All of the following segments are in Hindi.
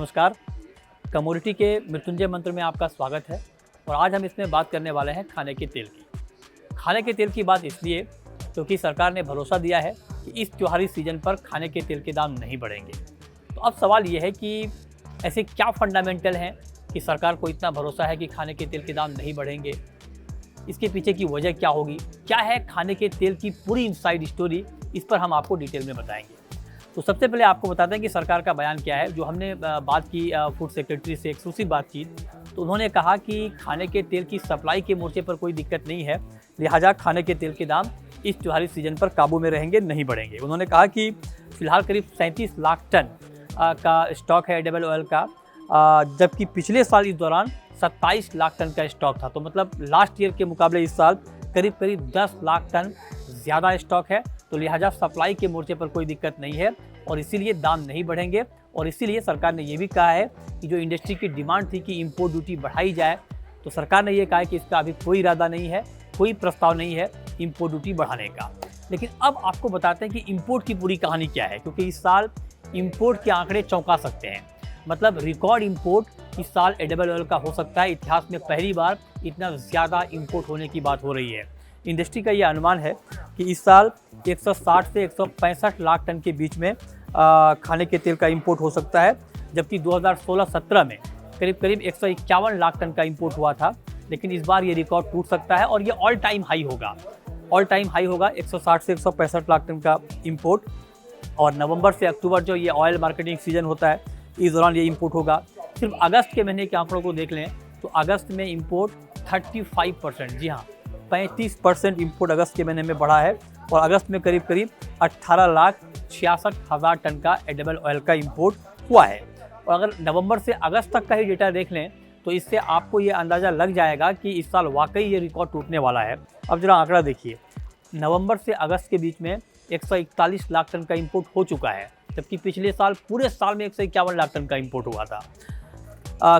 नमस्कार। कमोडिटी के मृत्युंजय मंत्र में आपका स्वागत है और आज हम इसमें बात करने वाले हैं खाने के तेल की। खाने के तेल की बात इसलिए क्योंकि सरकार ने भरोसा दिया है कि इस त्योहारी सीजन पर खाने के तेल के दाम नहीं बढ़ेंगे। तो अब सवाल ये है कि ऐसे क्या फंडामेंटल हैं कि सरकार को इतना भरोसा है कि खाने के तेल के दाम नहीं बढ़ेंगे। इसके पीछे की वजह क्या होगी, क्या है खाने के तेल की पूरी इनसाइड स्टोरी, इस पर हम आपको डिटेल में बताएंगे। तो सबसे पहले आपको बताते हैं कि सरकार का बयान क्या है। जो हमने बात की फूड सेक्रेटरी से एक्सक्लूसिव बातचीत, तो उन्होंने कहा कि खाने के तेल की सप्लाई के मोर्चे पर कोई दिक्कत नहीं है, लिहाजा खाने के तेल के दाम इस त्योहारी सीजन पर काबू में रहेंगे, नहीं बढ़ेंगे। उन्होंने कहा कि फिलहाल करीब 37 लाख टन का स्टॉक है एडिबल ऑयल का, जबकि पिछले साल इस दौरान 27 लाख टन का स्टॉक था। तो मतलब लास्ट ईयर के मुकाबले इस साल करीब 10 लाख टन ज़्यादा स्टॉक है। तो लिहाजा सप्लाई के मोर्चे पर कोई दिक्कत नहीं है और इसीलिए दाम नहीं बढ़ेंगे। और इसीलिए सरकार ने ये भी कहा है कि जो इंडस्ट्री की डिमांड थी कि इंपोर्ट ड्यूटी बढ़ाई जाए, तो सरकार ने ये कहा है कि इसका अभी कोई इरादा नहीं है, कोई प्रस्ताव नहीं है इंपोर्ट ड्यूटी बढ़ाने का। लेकिन अब आपको बताते हैं कि इंपोर्ट की पूरी कहानी क्या है, क्योंकि इस साल इंपोर्ट के आंकड़े चौंका सकते हैं। मतलब रिकॉर्ड इंपोर्ट इस साल एडिबल ऑयल का हो सकता है। इतिहास में पहली बार इतना ज़्यादा इंपोर्ट होने की बात हो रही है। इंडस्ट्री का ये अनुमान है कि इस साल 160 से 165 लाख टन के बीच में खाने के तेल का इंपोर्ट हो सकता है, जबकि 2016-17 में करीब 151 लाख टन का इंपोर्ट हुआ था। लेकिन इस बार ये रिकॉर्ड टूट सकता है और ये ऑल टाइम हाई होगा। 160 से 165 लाख टन का इंपोर्ट। और नवंबर से अक्टूबर जो ये ऑयल मार्केटिंग सीजन होता है, इस दौरान ये इंपोर्ट होगा। सिर्फ अगस्त के महीने के आंकड़ों को देख लें तो अगस्त में इंपोर्ट 35%, जी हाँ 35% इंपोर्ट अगस्त के महीने में बढ़ा है। और अगस्त में करीब 18,66,000 टन का एडिबल ऑयल का इंपोर्ट हुआ है। और अगर नवंबर से अगस्त तक का ही डेटा देख लें तो इससे आपको ये अंदाज़ा लग जाएगा कि इस साल वाकई ये रिकॉर्ड टूटने वाला है। अब जरा आंकड़ा देखिए, नवंबर से अगस्त के बीच में 141 लाख टन का इंपोर्ट हो चुका है, जबकि पिछले साल पूरे साल में 151 लाख टन का इंपोर्ट हुआ था।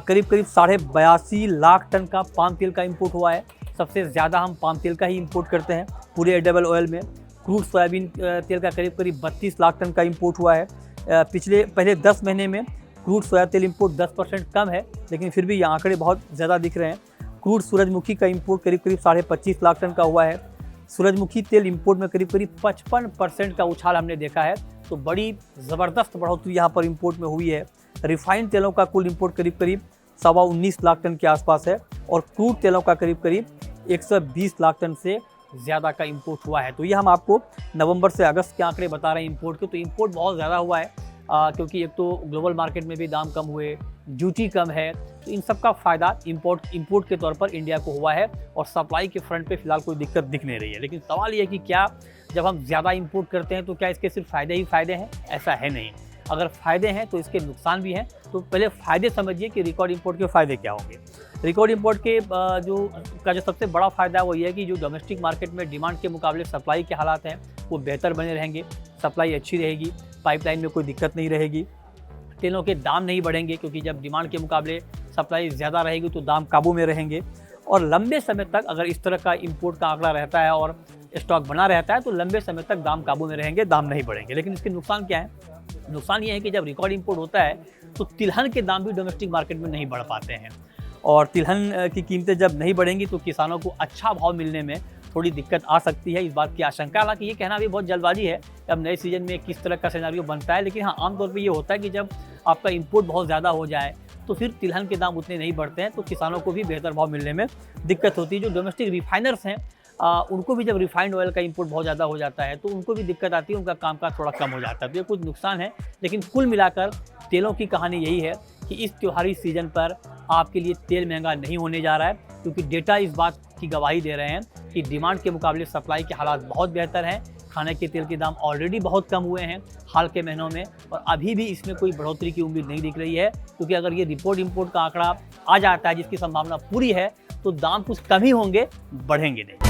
करीब 82.5 लाख टन का पाम तेल का इंपोर्ट हुआ है। सबसे ज़्यादा हम पाम तेल का ही इंपोर्ट करते हैं पूरे एडिबल ऑयल में। क्रूड सोयाबीन तेल का करीब 32 लाख टन का इंपोर्ट हुआ है। पहले 10 महीने में क्रूड सोया तेल इंपोर्ट 10% कम है, लेकिन फिर भी ये आंकड़े बहुत ज़्यादा दिख रहे हैं। क्रूड सूरजमुखी का इंपोर्ट करीब 25.5 लाख टन का हुआ है। सूरजमुखी तेल इंपोर्ट में करीब 55% का उछाल हमने देखा है। तो बड़ी ज़बरदस्त बढ़ोतरी यहाँ पर इंपोर्ट में हुई है। रिफाइंड तेलों का कुल इंपोर्ट करीब 19 लाख टन के आसपास है और क्रूड तेलों का करीब 120 लाख टन से ज़्यादा का इंपोर्ट हुआ है। तो ये हम आपको नवंबर से अगस्त के आंकड़े बता रहे हैं इंपोर्ट के। तो इंपोर्ट बहुत ज़्यादा हुआ है क्योंकि एक तो ग्लोबल मार्केट में भी दाम कम हुए, ड्यूटी कम है, तो इन सब का फ़ायदा इंपोर्ट के तौर पर इंडिया को हुआ है। और सप्लाई के फ्रंट पे फिलहाल कोई दिक्कत दिख नहीं रही है। लेकिन सवाल ये है कि क्या जब हम ज़्यादा इंपोर्ट करते हैं तो क्या इसके सिर्फ फ़ायदे ही फ़ायदे हैं? ऐसा है नहीं। अगर फ़ायदे हैं तो इसके नुकसान भी हैं। तो पहले फ़ायदे समझिए कि रिकॉर्ड इंपोर्ट के फ़ायदे क्या होंगे। रिकॉर्ड इंपोर्ट के जो सबसे बड़ा फ़ायदा है वो ये है कि जो डोमेस्टिक मार्केट में डिमांड के मुकाबले सप्लाई के हालात हैं वो बेहतर बने रहेंगे। सप्लाई अच्छी रहेगी, पाइपलाइन में कोई दिक्कत नहीं रहेगी। तेलों के दाम नहीं बढ़ेंगे क्योंकि जब डिमांड के मुकाबले सप्लाई ज़्यादा रहेगी तो दाम काबू में रहेंगे। और लंबे समय तक अगर इस तरह का इंपोर्ट का आंकड़ा रहता है और स्टॉक बना रहता है तो लंबे समय तक दाम काबू में रहेंगे, दाम नहीं बढ़ेंगे। लेकिन इसके नुकसान क्या है? नुकसान ये है कि जब रिकॉर्ड इंपोर्ट होता है तो तिलहन के दाम भी डोमेस्टिक मार्केट में नहीं बढ़ पाते हैं। और तिलहन की कीमतें जब नहीं बढ़ेंगी तो किसानों को अच्छा भाव मिलने में थोड़ी दिक्कत आ सकती है। इस बात की आशंका, हालांकि ये कहना भी बहुत जल्दबाजी है अब नए सीजन में किस तरह का सिनेरियो बनता है। लेकिन हाँ, आमतौर पर ये होता है कि जब आपका इंपोर्ट बहुत ज़्यादा हो जाए तो फिर तिलहन के दाम उतने नहीं बढ़ते हैं, तो किसानों को भी बेहतर भाव मिलने में दिक्कत होती है। जो डोमेस्टिक रिफाइनर्स हैं उनको भी जब रिफाइंड ऑयल का इंपोर्ट बहुत ज़्यादा हो जाता है तो उनको भी दिक्कत आती है, उनका कामकाज थोड़ा कम हो जाता है। तो ये कुछ नुकसान है। लेकिन कुल मिलाकर तेलों की कहानी यही है कि इस त्योहारी सीजन पर आपके लिए तेल महंगा नहीं होने जा रहा है, क्योंकि डेटा इस बात की गवाही दे रहे हैं कि डिमांड के मुकाबले सप्लाई के हालात बहुत बेहतर हैं। खाने के तेल के दाम ऑलरेडी बहुत कम हुए हैं हाल के महीनों में और अभी भी इसमें कोई बढ़ोतरी की उम्मीद नहीं दिख रही है। क्योंकि अगर ये रिपोर्ट इंपोर्ट का आंकड़ा आ जाता है, जिसकी संभावना पूरी है, तो दाम कुछ कम ही होंगे, बढ़ेंगे नहीं।